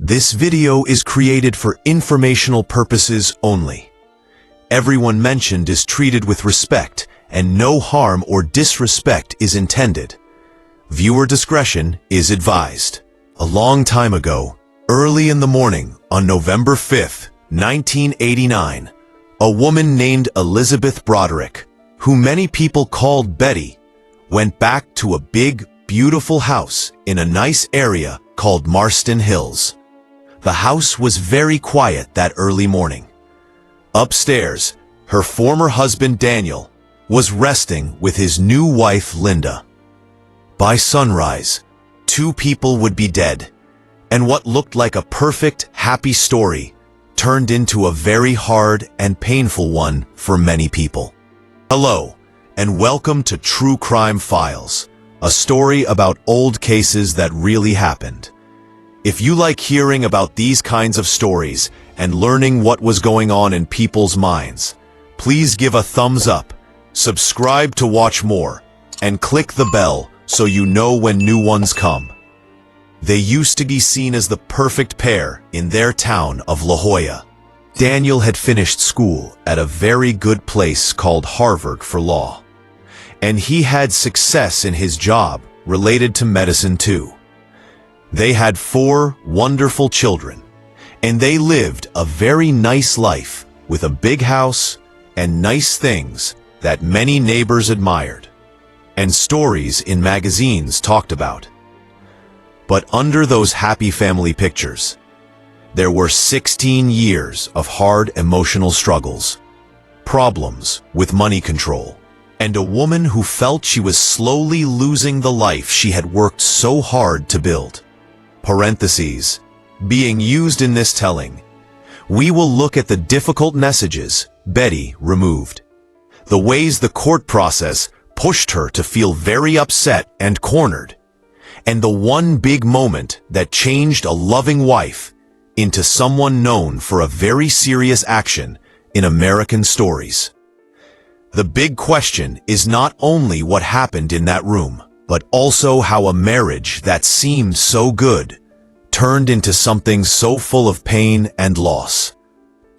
This video is created for informational purposes only. Everyone mentioned is treated with respect, and no harm or disrespect is intended. Viewer discretion is advised. A long time ago, early in the morning on November 5th, 1989, a woman named Elizabeth Broderick, who many people called Betty, went back to a big, beautiful house in a nice area called Marston Hills. The house was very quiet that early morning. Upstairs, her former husband Daniel was resting with his new wife Linda. By sunrise, two people would be dead, and what looked like a perfect, happy story turned into a very hard and painful one for many people. Hello, and welcome to True Crime Files, a story about old cases that really happened. If you like hearing about these kinds of stories and learning what was going on in people's minds, please give a thumbs up, subscribe to watch more, and click the bell so you know when new ones come. They used to be seen as the perfect pair in their town of La Jolla. Daniel had finished school at a very good place called Harvard for law, and he had success in his job related to medicine too. They had 4 wonderful children, and they lived a very nice life with a big house and nice things that many neighbors admired, and stories in magazines talked about. But under those happy family pictures, there were 16 years of hard emotional struggles, problems with money control, and a woman who felt she was slowly losing the life she had worked so hard to build. Parentheses, being used in this telling, we will look at the difficult messages Betty removed, the ways the court process pushed her to feel very upset and cornered, and the one big moment that changed a loving wife into someone known for a very serious action in American stories. The big question is not only what happened in that room, but also how a marriage that seemed so good turned into something so full of pain and loss.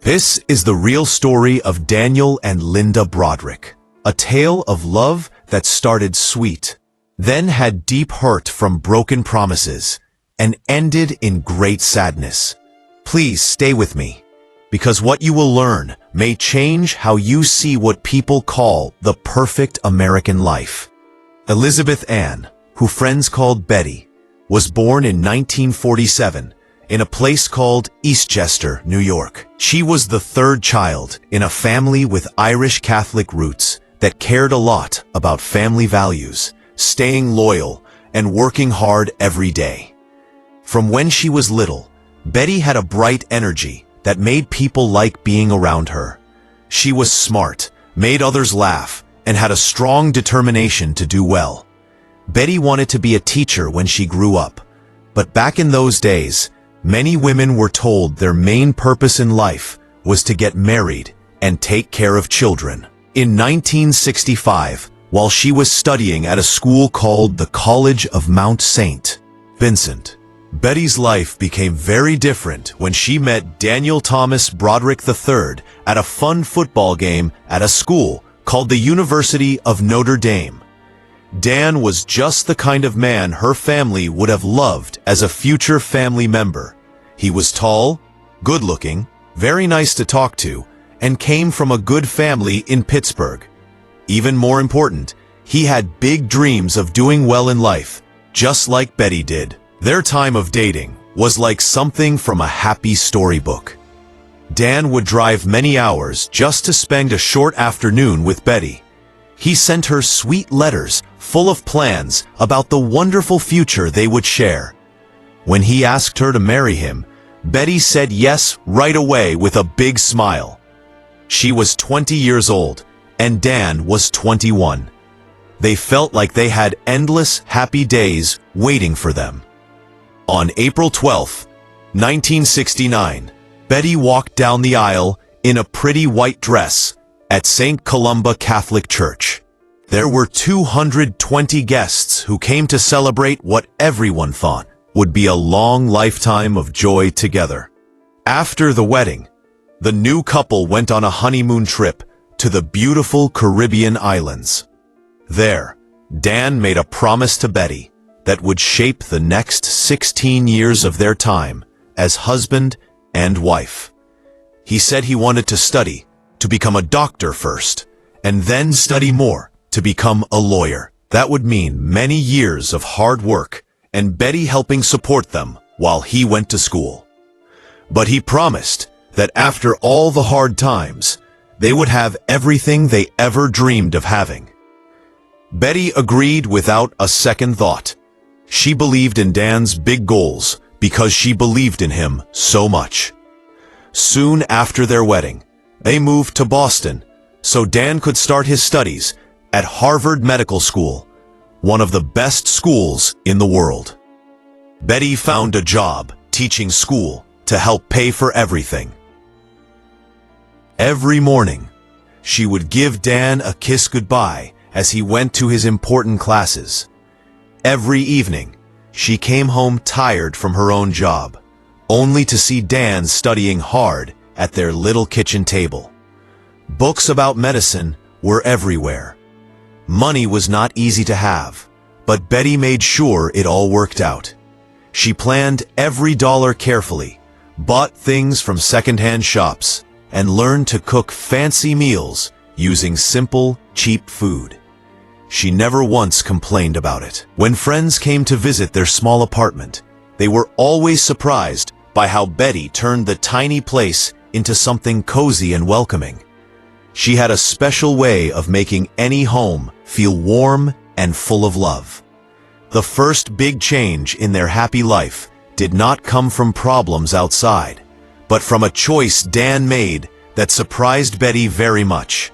This is the real story of Daniel and Linda Broderick, a tale of love that started sweet, then had deep hurt from broken promises, and ended in great sadness. Please stay with me, because what you will learn may change how you see what people call the perfect American life. Elizabeth Ann, who friends called Betty, was born in 1947 in a place called Eastchester, New York. She was the 3rd child in a family with Irish Catholic roots that cared a lot about family values, staying loyal, and working hard every day. From when she was little, Betty had a bright energy that made people like being around her. She was smart, made others laugh, and had a strong determination to do well. Betty wanted to be a teacher when she grew up, but back in those days, many women were told their main purpose in life was to get married and take care of children. In 1965, while she was studying at a school called the College of Mount St. Vincent, Betty's life became very different when she met Daniel Thomas Broderick III at a fun football game at a school called the University of Notre Dame. Dan was just the kind of man her family would have loved as a future family member. He was tall, good-looking, very nice to talk to, and came from a good family in Pittsburgh. Even more important, he had big dreams of doing well in life, just like Betty did. Their time of dating was like something from a happy storybook. Dan would drive many hours just to spend a short afternoon with Betty. He sent her sweet letters full of plans about the wonderful future they would share. When he asked her to marry him, Betty said yes right away with a big smile. She was 20 years old, and Dan was 21. They felt like they had endless, happy days waiting for them. On April 12, 1969, Betty walked down the aisle in a pretty white dress at St. Columba Catholic Church. There were 220 guests who came to celebrate what everyone thought would be a long lifetime of joy together. After the wedding, the new couple went on a honeymoon trip to the beautiful Caribbean islands. There, Dan made a promise to Betty that would shape the next 16 years of their time as husband and wife. He said he wanted to study, to become a doctor first, and then study more to become a lawyer. That would mean many years of hard work and Betty helping support them while he went to school. But he promised that after all the hard times, they would have everything they ever dreamed of having. Betty agreed without a second thought. She believed in Dan's big goals because she believed in him so much. Soon after their wedding, they moved to Boston so Dan could start his studies at Harvard Medical School, one of the best schools in the world. Betty found a job teaching school to help pay for everything. Every morning, she would give Dan a kiss goodbye as he went to his important classes. Every evening, she came home tired from her own job, only to see Dan studying hard at their little kitchen table. Books about medicine were everywhere. Money was not easy to have, but Betty made sure it all worked out. She planned every dollar carefully, bought things from secondhand shops, and learned to cook fancy meals using simple, cheap food. She never once complained about it. When friends came to visit their small apartment, they were always surprised by how Betty turned the tiny place into something cozy and welcoming. She had a special way of making any home feel warm and full of love. The first big change in their happy life did not come from problems outside, but from a choice Dan made that surprised Betty very much.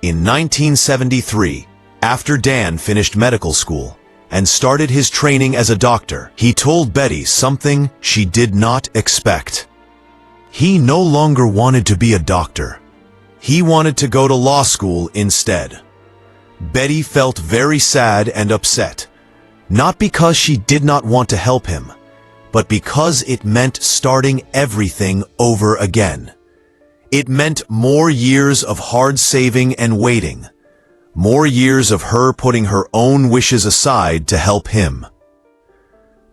In 1973, after Dan finished medical school and started his training as a doctor, he told Betty something she did not expect. He no longer wanted to be a doctor. He wanted to go to law school instead. Betty felt very sad and upset, not because she did not want to help him, but because it meant starting everything over again. It meant more years of hard saving and waiting, more years of her putting her own wishes aside to help him.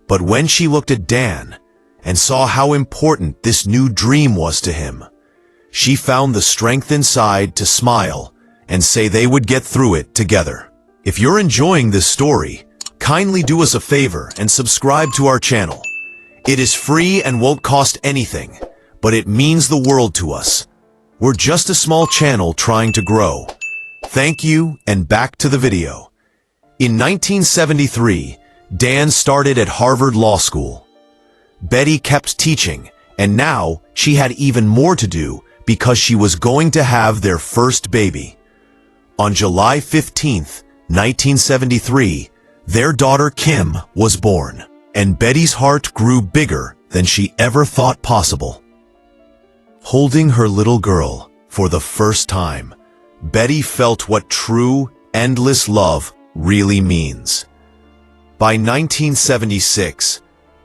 But when she looked at Dan and saw how important this new dream was to him, she found the strength inside to smile and say they would get through it together. If you're enjoying this story, kindly do us a favor and subscribe to our channel. It is free and won't cost anything, but it means the world to us. We're just a small channel trying to grow. Thank you, and back to the video. In 1973, Dan started at Harvard Law School. Betty kept teaching, and now she had even more to do because she was going to have their first baby. On July 15, 1973, their daughter Kim was born, and Betty's heart grew bigger than she ever thought possible. Holding her little girl for the first time, Betty felt what true, endless love really means. By 1976,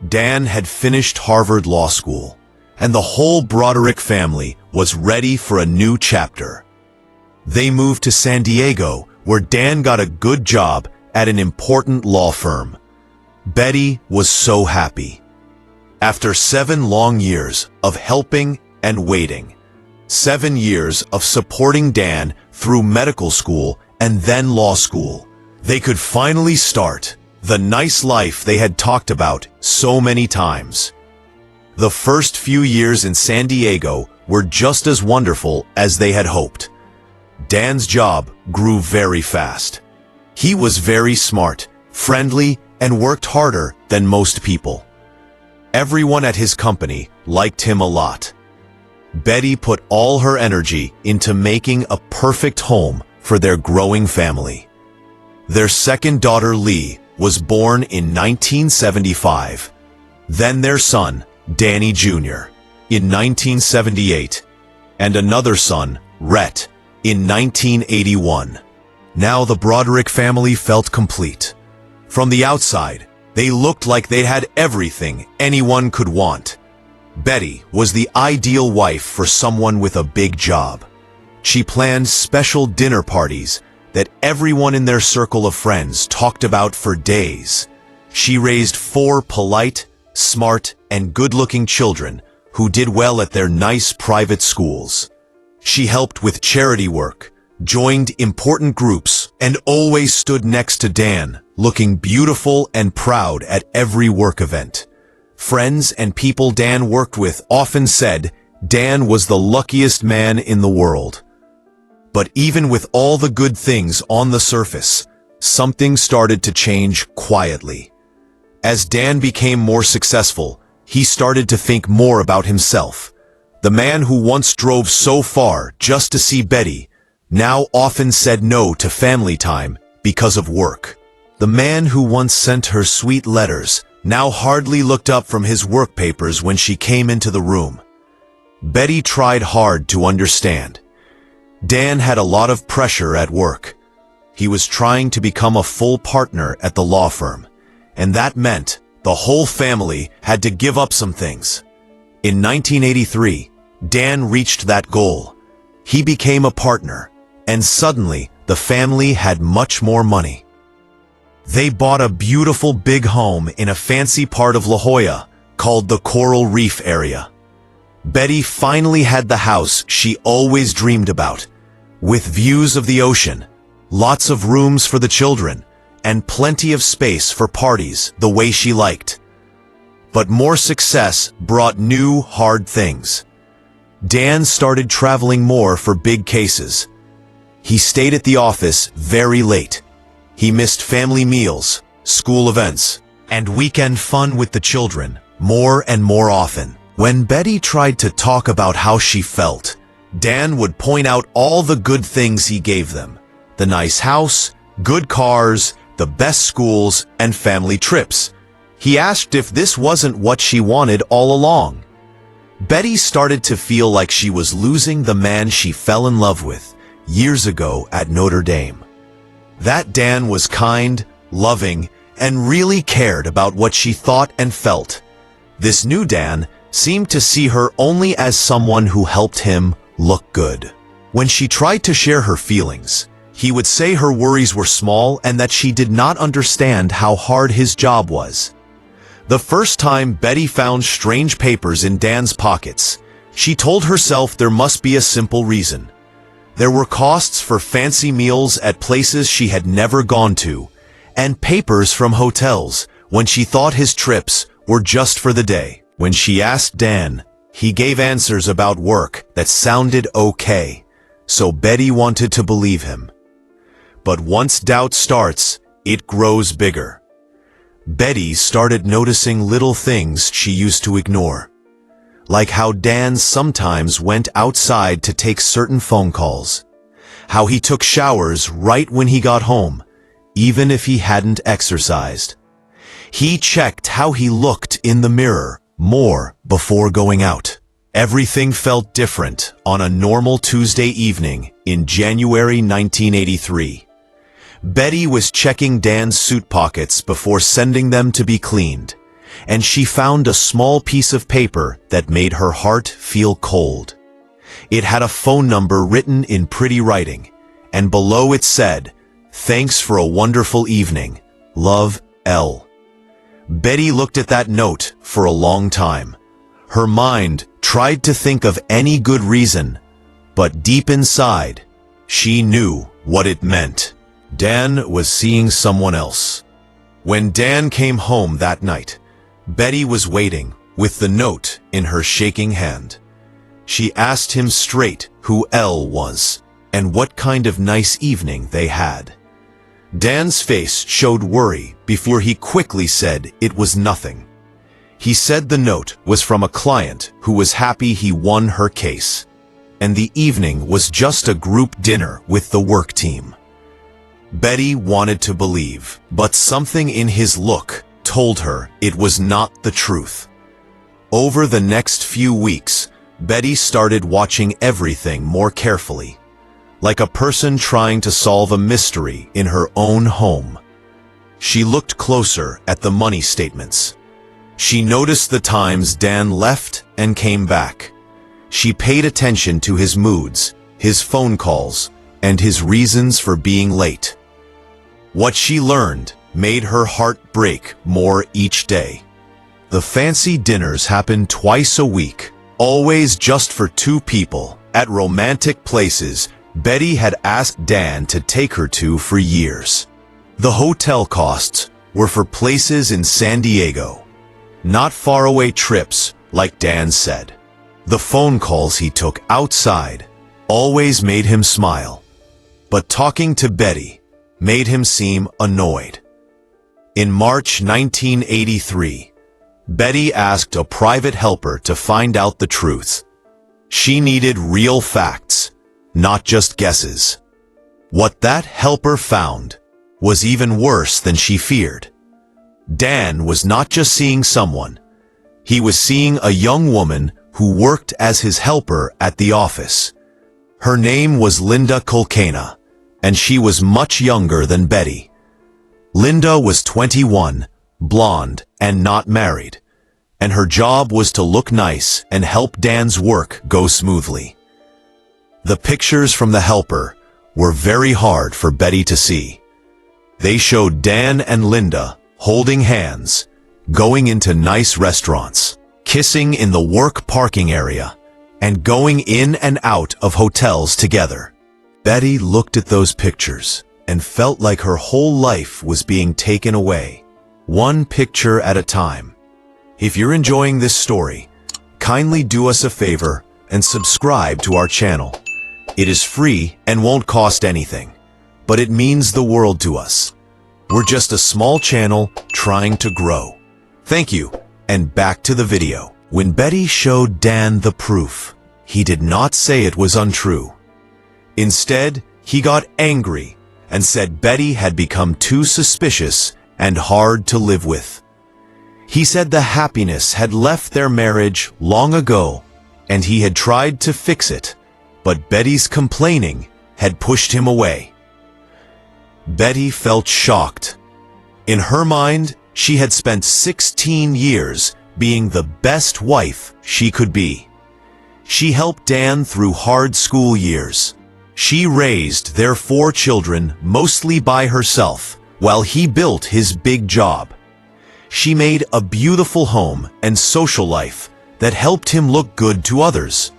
Dan had finished Harvard Law School, and the whole Broderick family was ready for a new chapter. They moved to San Diego, where Dan got a good job at an important law firm. Betty was so happy. After 7 long years of helping and waiting, 7 years of supporting Dan through medical school and then law school, they could finally start the nice life they had talked about so many times. The first few years in San Diego were just as wonderful as they had hoped. Dan's job grew very fast. He was very smart, friendly, and worked harder than most people. Everyone at his company liked him a lot. Betty put all her energy into making a perfect home for their growing family. Their second daughter, Lee, was born in 1975. Then their son, Danny Jr., in 1978, and another son, Rhett, in 1981. Now the Broderick family felt complete. From the outside, They looked like they had everything anyone could want. Betty was the ideal wife for someone with a big job. She planned special dinner parties that everyone in their circle of friends talked about for days. She raised 4 polite, smart, and good-looking children who did well at their nice private schools. She helped with charity work, joined important groups, and always stood next to Dan, looking beautiful and proud at every work event. Friends and people Dan worked with often said Dan was the luckiest man in the world. But even with all the good things on the surface, something started to change quietly. As Dan became more successful, he started to think more about himself. The man who once drove so far just to see Betty now often said no to family time because of work. The man who once sent her sweet letters now hardly looked up from his work papers when she came into the room. Betty tried hard to understand. Dan had a lot of pressure at work. He was trying to become a full partner at the law firm, and that meant the whole family had to give up some things. In 1983, Dan reached that goal. He became a partner, and suddenly the family had much more money. They bought a beautiful big home in a fancy part of La Jolla called the Coral Reef area. Betty finally had the house she always dreamed about, with views of the ocean, lots of rooms for the children, and plenty of space for parties the way she liked. But more success brought new, hard things. Dan started traveling more for big cases. He stayed at the office very late. He missed family meals, school events, and weekend fun with the children more and more often. When Betty tried to talk about how she felt, Dan would point out all the good things he gave them: the nice house, good cars, the best schools, and family trips. He asked if this wasn't what she wanted all along. Betty started to feel like she was losing the man she fell in love with years ago at Notre Dame. That Dan was kind, loving, and really cared about what she thought and felt. This new Dan seemed to see her only as someone who helped him look good. When she tried to share her feelings, he would say her worries were small and that she did not understand how hard his job was. The first time Betty found strange papers in Dan's pockets, she told herself there must be a simple reason. There were costs for fancy meals at places she had never gone to, and papers from hotels when she thought his trips were just for the day. When she asked Dan, he gave answers about work that sounded okay, so Betty wanted to believe him. But once doubt starts, it grows bigger. Betty started noticing little things she used to ignore, like how Dan sometimes went outside to take certain phone calls, how he took showers right when he got home, even if he hadn't exercised. He checked how he looked in the mirror more before going out. Everything felt different on a normal Tuesday evening in January 1983. Betty was checking Dan's suit pockets before sending them to be cleaned, and she found a small piece of paper that made her heart feel cold. It had a phone number written in pretty writing, and below it said, "Thanks for a wonderful evening. Love, L." Betty looked at that note for a long time. Her mind tried to think of any good reason, but deep inside, she knew what it meant. Dan was seeing someone else. When Dan came home that night, Betty was waiting with the note in her shaking hand. She asked him straight who L was and what kind of nice evening they had. Dan's face showed worry before he quickly said it was nothing. He said the note was from a client who was happy he won her case, and the evening was just a group dinner with the work team. Betty wanted to believe, but something in his look told her it was not the truth. Over the next few weeks, Betty started watching everything more carefully, like a person trying to solve a mystery in her own home. She looked closer at the money statements. She noticed the times Dan left and came back. She paid attention to his moods, his phone calls, and his reasons for being late. What she learned made her heart break more each day. The fancy dinners happened twice a week, always just for two people, at romantic places Betty had asked Dan to take her to for years. The hotel costs were for places in San Diego, not faraway trips like Dan said. The phone calls he took outside always made him smile, but talking to Betty made him seem annoyed. In March 1983, Betty asked a private helper to find out the truth. She needed real facts, not just guesses. What that helper found was even worse than she feared. Dan was not just seeing someone. He was seeing a young woman who worked as his helper at the office. Her name was Linda Kulkana, and she was much younger than Betty. Linda was 21, blonde, and not married, and her job was to look nice and help Dan's work go smoothly. The pictures from the helper were very hard for Betty to see. They showed Dan and Linda holding hands, going into nice restaurants, kissing in the work parking area, and going in and out of hotels together. Betty looked at those pictures and felt like her whole life was being taken away, one picture at a time. If you're enjoying this story, kindly do us a favor and subscribe to our channel. It is free and won't cost anything, but it means the world to us. We're just a small channel trying to grow. Thank you, and back to the video. When Betty showed Dan the proof, he did not say it was untrue. Instead, he got angry and said Betty had become too suspicious and hard to live with. He said the happiness had left their marriage long ago, and he had tried to fix it, but Betty's complaining had pushed him away. Betty felt shocked. In her mind, she had spent 16 years being the best wife she could be. She helped Dan through hard school years. She raised their 4 children mostly by herself while he built his big job. She made a beautiful home and social life that helped him look good to others.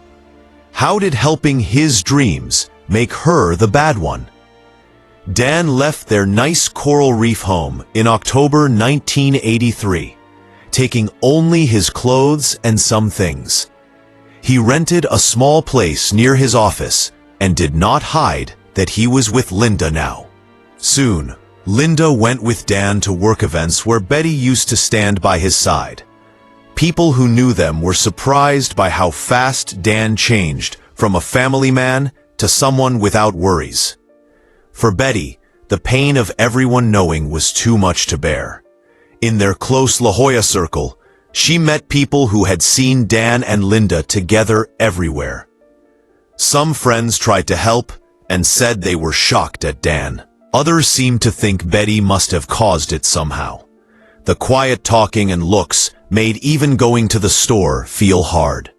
How did helping his dreams make her the bad one? Dan left their nice coral reef home in October 1983, taking only his clothes and some things. He rented a small place near his office and did not hide that he was with Linda now. Soon, Linda went with Dan to work events where Betty used to stand by his side. People who knew them were surprised by how fast Dan changed from a family man to someone without worries. For Betty, the pain of everyone knowing was too much to bear. In their close La Jolla circle, she met people who had seen Dan and Linda together everywhere. Some friends tried to help and said they were shocked at Dan. Others seemed to think Betty must have caused it somehow. The quiet talking and looks made even going to the store feel hard.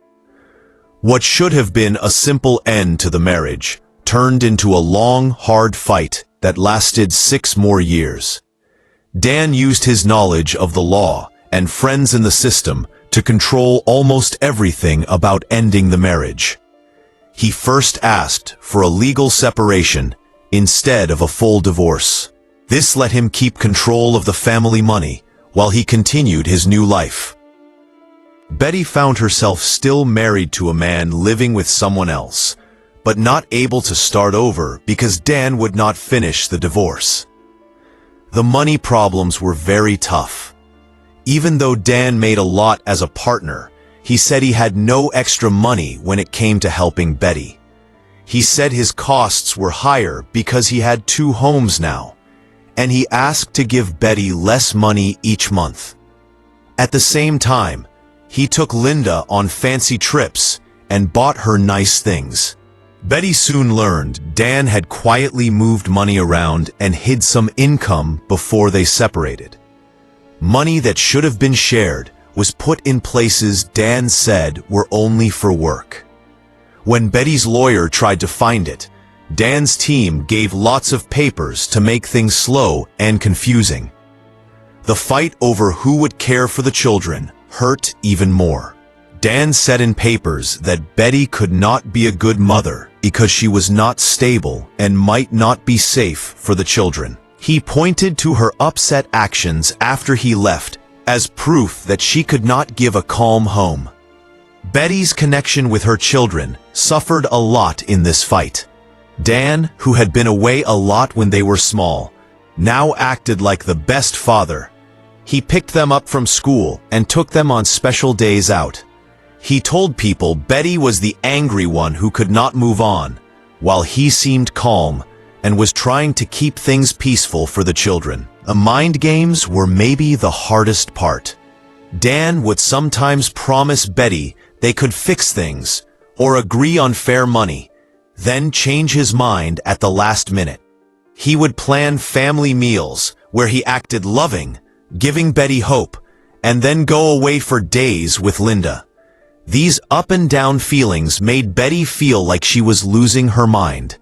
What should have been a simple end to the marriage turned into a long, hard fight that lasted 6 more years. Dan used his knowledge of the law and friends in the system to control almost everything about ending the marriage. He first asked for a legal separation instead of a full divorce. This let him keep control of the family money while he continued his new life. Betty found herself still married to a man living with someone else, but not able to start over because Dan would not finish the divorce. The money problems were very tough. Even though Dan made a lot as a partner, he said he had no extra money when it came to helping Betty. He said his costs were higher because he had 2 homes now, and he asked to give Betty less money each month. At the same time, he took Linda on fancy trips and bought her nice things. Betty soon learned Dan had quietly moved money around and hid some income before they separated. Money that should have been shared was put in places Dan said were only for work. When Betty's lawyer tried to find it, Dan's team gave lots of papers to make things slow and confusing. The fight over who would care for the children hurt even more. Dan said in papers that Betty could not be a good mother because she was not stable and might not be safe for the children. He pointed to her upset actions after he left as proof that she could not give a calm home. Betty's connection with her children suffered a lot in this fight. Dan, who had been away a lot when they were small, now acted like the best father. He picked them up from school and took them on special days out. He told people Betty was the angry one who could not move on, while he seemed calm and was trying to keep things peaceful for the children. The mind games were maybe the hardest part. Dan would sometimes promise Betty they could fix things or agree on fair money, then change his mind at the last minute. He would plan family meals where he acted loving, giving Betty hope, and then go away for days with Linda. These up and down feelings made Betty feel like she was losing her mind.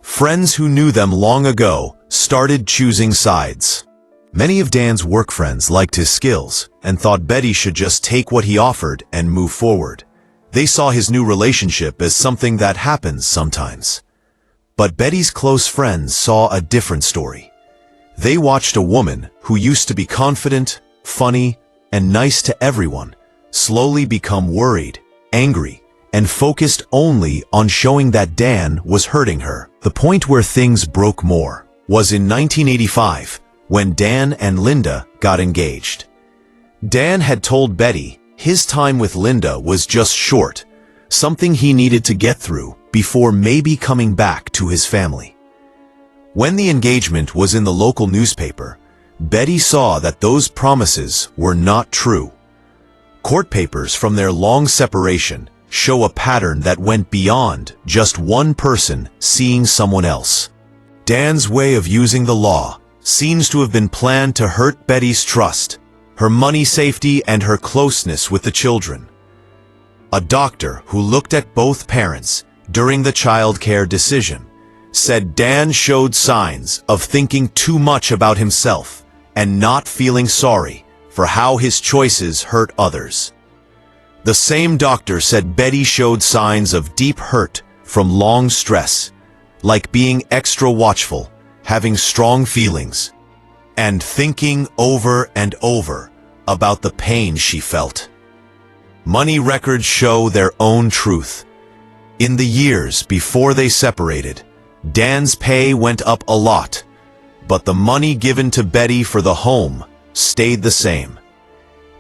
Friends who knew them long ago started choosing sides. Many of Dan's work friends liked his skills and thought Betty should just take what he offered and move forward. They saw his new relationship as something that happens sometimes. But Betty's close friends saw a different story. They watched a woman who used to be confident, funny, and nice to everyone slowly become worried, angry, and focused only on showing that Dan was hurting her. The point where things broke more was in 1985, when Dan and Linda got engaged. Dan had told Betty his time with Linda was just short, something he needed to get through before maybe coming back to his family. When the engagement was in the local newspaper, Betty saw that those promises were not true. Court papers from their long separation show a pattern that went beyond just one person seeing someone else. Dan's way of using the law seems to have been planned to hurt Betty's trust, her money safety, and her closeness with the children. A doctor who looked at both parents during the child care decision said Dan showed signs of thinking too much about himself and not feeling sorry for how his choices hurt others. The same doctor said Betty showed signs of deep hurt from long stress, like being extra watchful, having strong feelings, and thinking over and over about the pain she felt. Money records show their own truth. In the years before they separated, Dan's pay went up a lot, but the money given to Betty for the home stayed the same.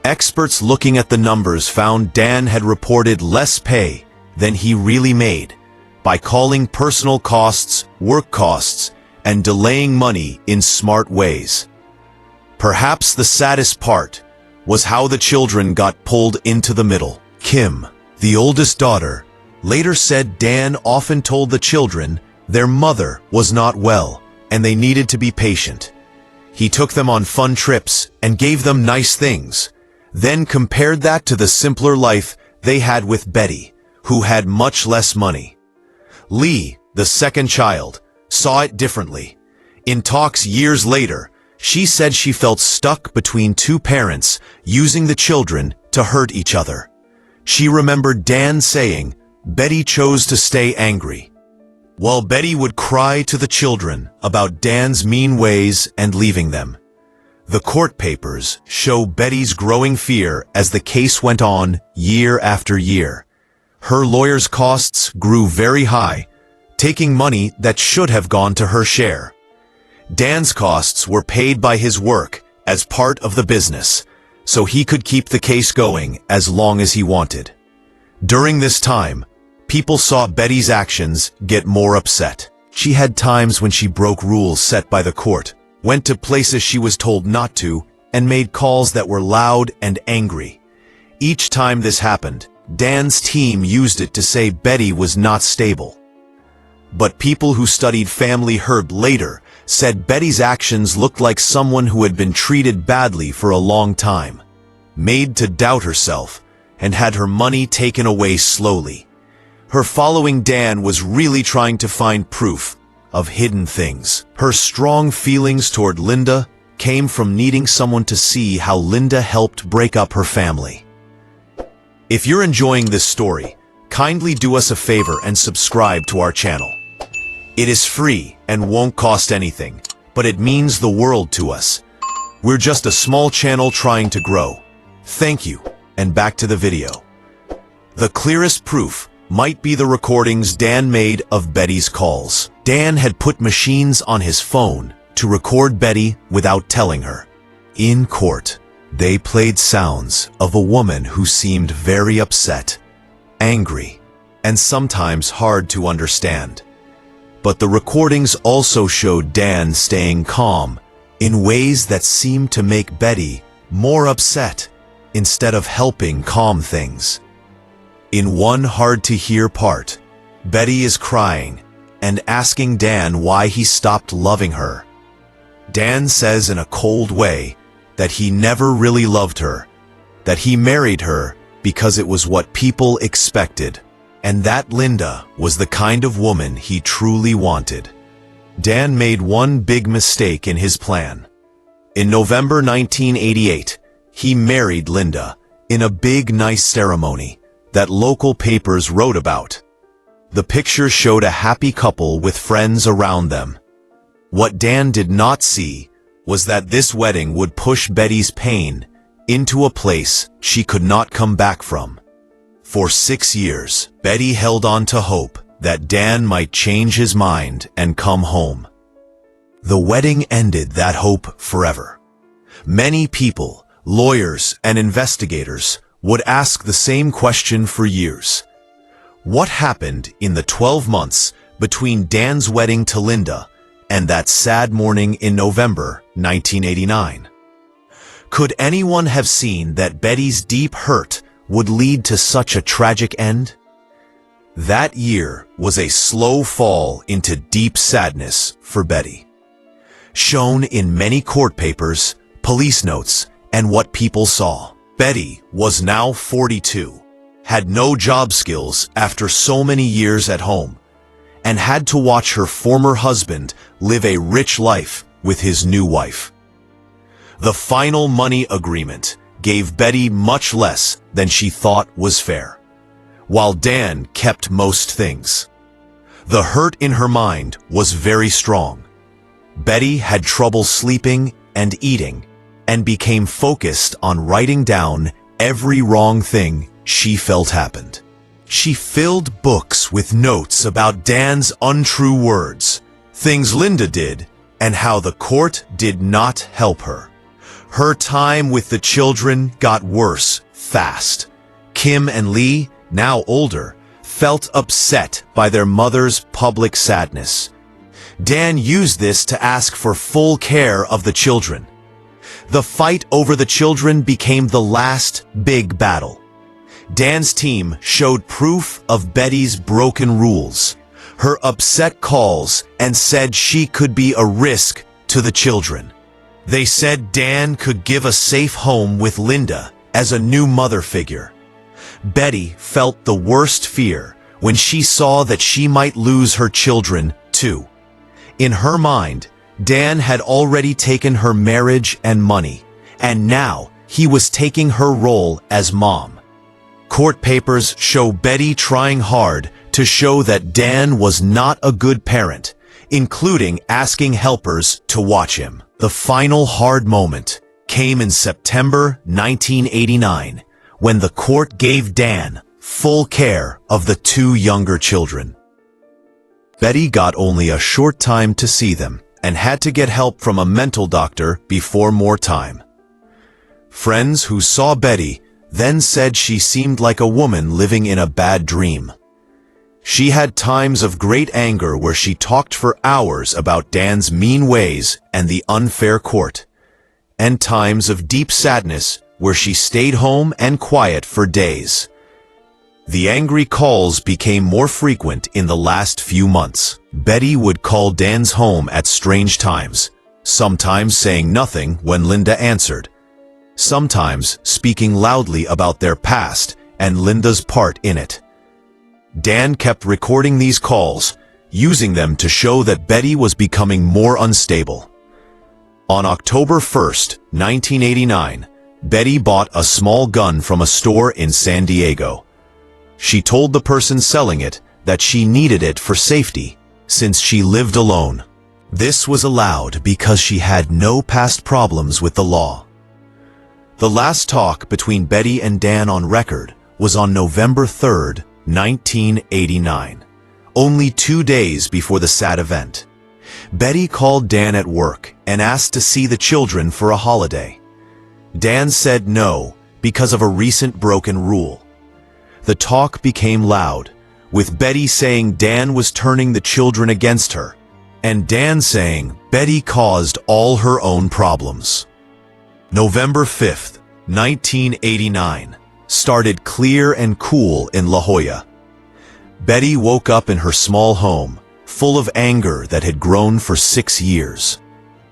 Experts looking at the numbers found Dan had reported less pay than he really made by calling personal costs work costs and delaying money in smart ways. Perhaps the saddest part was how the children got pulled into the middle. Kim, the oldest daughter, later said Dan often told the children their mother was not well and they needed to be patient. He took them on fun trips and gave them nice things, then compared that to the simpler life they had with Betty, who had much less money. Lee, the second child, saw it differently. In talks years later, she said she felt stuck between two parents using the children to hurt each other. She remembered Dan saying Betty chose to stay angry, while Betty would cry to the children about Dan's mean ways and leaving them. The court papers show Betty's growing fear as the case went on year after year. Her lawyer's costs grew very high, taking money that should have gone to her share. Dan's costs were paid by his work as part of the business, so he could keep the case going as long as he wanted. During this time, people saw Betty's actions get more upset. She had times when she broke rules set by the court, went to places she was told not to, and made calls that were loud and angry. Each time this happened, Dan's team used it to say Betty was not stable. But people who studied family herb later said Betty's actions looked like someone who had been treated badly for a long time, made to doubt herself, and had her money taken away slowly. Her following Dan was really trying to find proof of hidden things. Her strong feelings toward Linda came from needing someone to see how Linda helped break up her family. If you're enjoying this story, kindly do us a favor and subscribe to our channel. It is free and won't cost anything, but it means the world to us. We're just a small channel trying to grow. Thank you, and back to the video. The clearest proof might be the recordings Dan made of Betty's calls. Dan had put machines on his phone to record Betty without telling her. In court, they played sounds of a woman who seemed very upset, angry, and sometimes hard to understand. But the recordings also showed Dan staying calm in ways that seemed to make Betty more upset instead of helping calm things. In one hard-to-hear part, Betty is crying and asking Dan why he stopped loving her. Dan says in a cold way that he never really loved her, that he married her because it was what people expected, and that Linda was the kind of woman he truly wanted. Dan made one big mistake in his plan. In November 1988, he married Linda in a big nice ceremony that local papers wrote about. The picture showed a happy couple with friends around them. What Dan did not see was that this wedding would push Betty's pain into a place she could not come back from. For 6 years, Betty held on to hope that Dan might change his mind and come home. The wedding ended that hope forever. Many people, lawyers and investigators, would ask the same question for years. What happened in the 12 months between Dan's wedding to Linda and that sad morning in November 1989? Could anyone have seen that Betty's deep hurt would lead to such a tragic end? That year was a slow fall into deep sadness for Betty. Shown in many court papers, police notes, and what people saw, Betty was now 42, had no job skills after so many years at home, and had to watch her former husband live a rich life with his new wife. The final money agreement gave Betty much less than she thought was fair, while Dan kept most things. The hurt in her mind was very strong. Betty had trouble sleeping and eating, and became focused on writing down every wrong thing she felt happened. She filled books with notes about Dan's untrue words, things Linda did, and how the court did not help her. Her time with the children got worse fast. Kim and Lee, now older, felt upset by their mother's public sadness. Dan used this to ask for full care of the children. The fight over the children became the last big battle. Dan's team showed proof of Betty's broken rules, her upset calls, and said she could be a risk to the children. They said Dan could give a safe home with Linda as a new mother figure. Betty felt the worst fear when she saw that she might lose her children, too. In her mind, Dan had already taken her marriage and money, and now he was taking her role as mom. Court papers show Betty trying hard to show that Dan was not a good parent, including asking helpers to watch him. The final hard moment came in September 1989, when the court gave Dan full care of the two younger children. Betty got only a short time to see them and had to get help from a mental doctor before more time. Friends who saw Betty then said she seemed like a woman living in a bad dream. She had times of great anger where she talked for hours about Dan's mean ways and the unfair court, and times of deep sadness where she stayed home and quiet for days. The angry calls became more frequent in the last few months. Betty would call Dan's home at strange times, sometimes saying nothing when Linda answered, sometimes speaking loudly about their past and Linda's part in it. Dan kept recording these calls, using them to show that Betty was becoming more unstable. On October 1st, 1989, Betty bought a small gun from a store in San Diego. She told the person selling it that she needed it for safety, since she lived alone. This was allowed because she had no past problems with the law. The last talk between Betty and Dan on record was on November 3rd, 1989, only 2 days before the sad event. Betty called Dan at work and asked to see the children for a holiday. Dan said no because of a recent broken rule. The talk became loud, with Betty saying Dan was turning the children against her, and Dan saying Betty caused all her own problems. November 5th, 1989, started clear and cool in La Jolla. Betty woke up in her small home, full of anger that had grown for 6 years.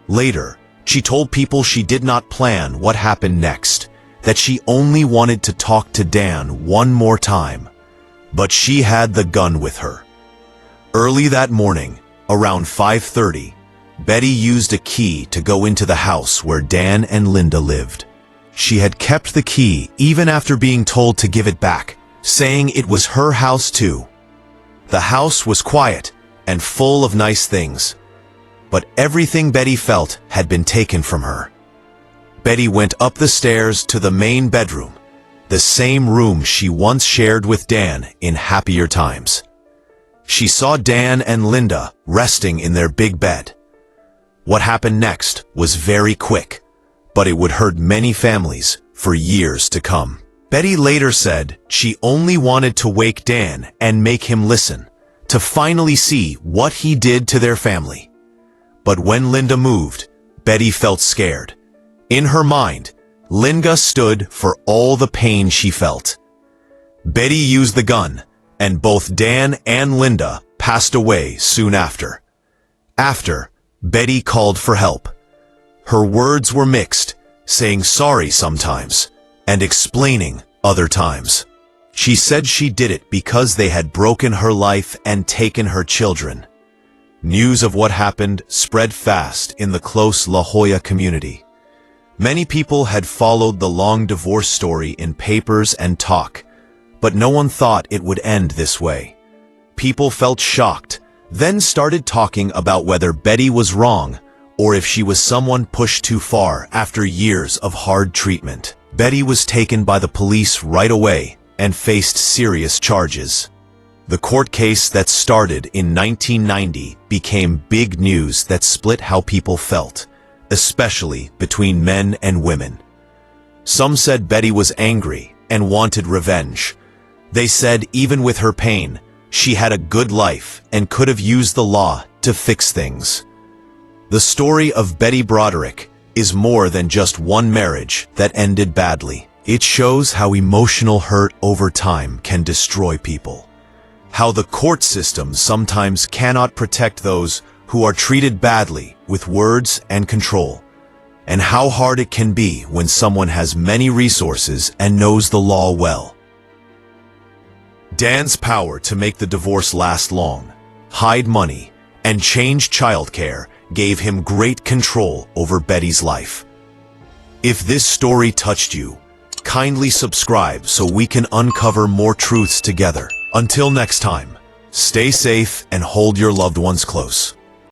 Later, she told people she did not plan what happened next, that she only wanted to talk to Dan one more time. But she had the gun with her. Early that morning, around 5:30, Betty used a key to go into the house where Dan and Linda lived. She had kept the key even after being told to give it back, saying it was her house too. The house was quiet and full of nice things, but everything Betty felt had been taken from her. Betty went up the stairs to the main bedroom, the same room she once shared with Dan in happier times. She saw Dan and Linda resting in their big bed. What happened next was very quick, but it would hurt many families for years to come. Betty later said she only wanted to wake Dan and make him listen, to finally see what he did to their family. But when Linda moved, Betty felt scared. In her mind, Linda stood for all the pain she felt. Betty used the gun, and both Dan and Linda passed away soon after. After, Betty called for help. Her words were mixed, saying sorry sometimes, and explaining other times. She said she did it because they had broken her life and taken her children. News of what happened spread fast in the close La Jolla community. Many people had followed the long divorce story in papers and talk, but no one thought it would end this way. People felt shocked, then started talking about whether Betty was wrong or if she was someone pushed too far after years of hard treatment. Betty was taken by the police right away and faced serious charges. The court case that started in 1990 became big news that split how people felt, especially between men and women. Some said Betty was angry and wanted revenge. They said even with her pain, she had a good life and could have used the law to fix things. The story of Betty Broderick is more than just one marriage that ended badly. It shows how emotional hurt over time can destroy people. How the court system sometimes cannot protect those who are treated badly with words and control, and how hard it can be when someone has many resources and knows the law well. Dan's power to make the divorce last long, hide money, and change childcare gave him great control over Betty's life. If this story touched you, kindly subscribe so we can uncover more truths together. Until next time, stay safe and hold your loved ones close.